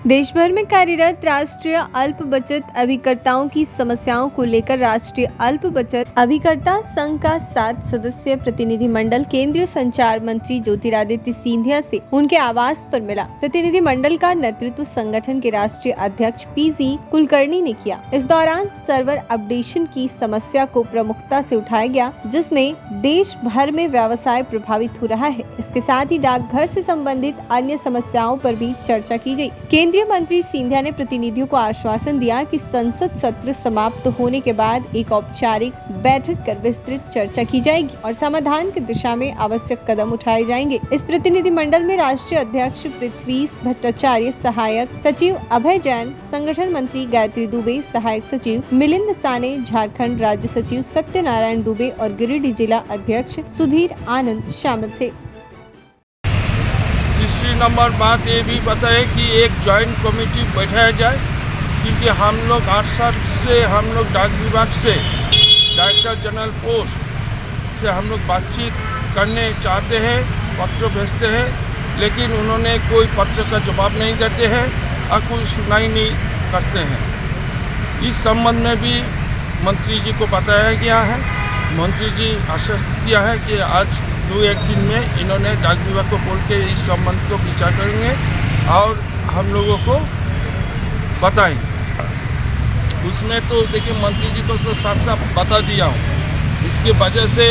देश भर में कार्यरत राष्ट्रीय अल्प बचत अभिकर्ताओं की समस्याओं को लेकर राष्ट्रीय अल्प बचत अभिकर्ता संघ का 7 सदस्यीय प्रतिनिधिमंडल केंद्रीय संचार मंत्री ज्योतिरादित्य सिंधिया से उनके आवास पर मिला। प्रतिनिधिमंडल का नेतृत्व संगठन के राष्ट्रीय अध्यक्ष पीसी कुलकर्णी ने किया। इस दौरान सर्वर अपडेशन की समस्या को प्रमुखता से उठाया गया, जिसमें देश भर में व्यवसाय प्रभावित हो रहा है। इसके साथ ही डाकघर से संबंधित अन्य समस्याओं पर भी चर्चा की गई। केंद्रीय मंत्री सिंधिया ने प्रतिनिधियों को आश्वासन दिया कि संसद सत्र समाप्त होने के बाद एक औपचारिक बैठक कर विस्तृत चर्चा की जाएगी और समाधान की दिशा में आवश्यक कदम उठाए जाएंगे। इस प्रतिनिधिमंडल में राष्ट्रीय अध्यक्ष पृथ्वी भट्टाचार्य, सहायक सचिव अभय जैन, संगठन मंत्री गायत्री दुबे, सहायक सचिव मिलिंद साने, झारखंड राज्य सचिव सत्यनारायण दुबे और गिरिडीह जिला अध्यक्ष सुधीर आनंद शामिल थे। तीसरी नंबर बात ये भी बताए कि एक जॉइंट कमेटी बैठाया जाए, क्योंकि हम लोग 8 साल से हम लोग डाक विभाग से डायरेक्टर जनरल पोस्ट से हम लोग बातचीत करने चाहते हैं, पत्र भेजते हैं, लेकिन उन्होंने कोई पत्र का जवाब नहीं देते हैं और कोई सुनाई नहीं करते हैं। इस संबंध में भी मंत्री जी को बताया गया है। मंत्री जी आश्वस्त किया है कि आज 2-1 दिन में इन्होंने डाक विभाग को बोल के इस संबंध को विचार करेंगे और हम लोगों को बताएंगे। उसमें तो देखिए मंत्री जी को साफ साफ बता दिया हूँ, इसकी वजह से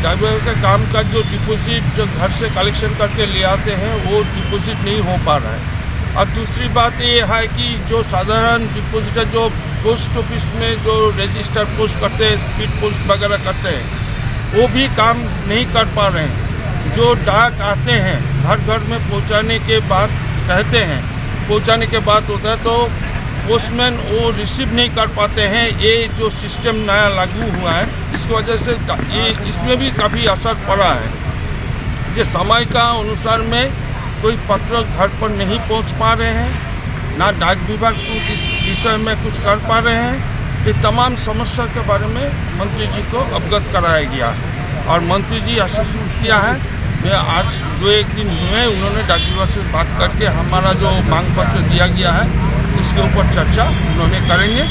डाक विभाग का काम का जो डिपॉजिट जो घर से कलेक्शन करके ले आते हैं वो डिपॉजिट नहीं हो पा रहा है। और दूसरी बात ये है कि जो साधारण डिपॉजिटर जो पोस्ट ऑफिस में जो रजिस्टर पोस्ट करते हैं, स्पीड पोस्ट वगैरह करते हैं, वो भी काम नहीं कर पा रहे हैं। जो डाक आते हैं घर घर में पहुंचाने के बाद कहते हैं, पहुंचाने के बाद होता है तो पोस्टमैन वो रिसीव नहीं कर पाते हैं। ये जो सिस्टम नया लागू हुआ है, इसकी वजह से ये इसमें भी काफ़ी असर पड़ा है। ये समय का अनुसार में कोई पत्र घर पर नहीं पहुंच पा रहे हैं, ना डाक विभाग कुछ इस विषय में कुछ कर पा रहे हैं। ये तमाम समस्या के बारे में मंत्री जी को अवगत कराया गया है और मंत्री जी आश्वासन किया है। मैं आज 2-1 दिन हुए उन्होंने डाक विभाग से बात करके हमारा जो मांग पत्र दिया गया है उसके ऊपर चर्चा उन्होंने करेंगे।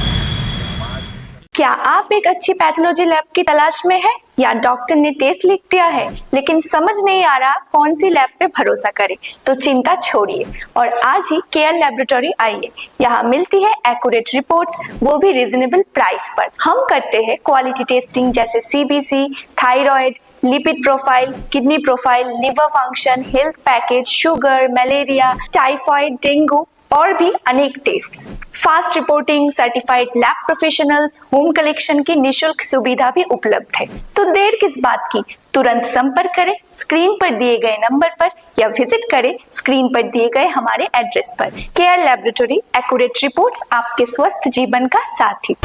क्या आप एक अच्छी पैथोलॉजी लैब की तलाश में है या डॉक्टर ने टेस्ट लिख दिया है लेकिन समझ नहीं आ रहा कौन सी लैब पे भरोसा करें, तो चिंता छोड़िए और आज ही केयर लैबोरेटरी आइए। यहाँ मिलती है एक्यूरेट रिपोर्ट्स, वो भी रीजनेबल प्राइस पर। हम करते हैं क्वालिटी टेस्टिंग जैसे CBC, thyroid, lipid profile, kidney profile, liver function, health package, sugar, malaria, typhoid, dengue और भी अनेक tests. Fast reporting, certified lab professionals, home collection की निशुल्क सुविधा भी उपलब्ध है। तो देर किस बात की, तुरंत संपर्क करें स्क्रीन पर दिए गए नंबर पर या विजिट करें स्क्रीन पर दिए गए हमारे एड्रेस पर। केयर लैबोरेटरी, एक्यूरेट रिपोर्ट्स, आपके स्वस्थ जीवन का साथी।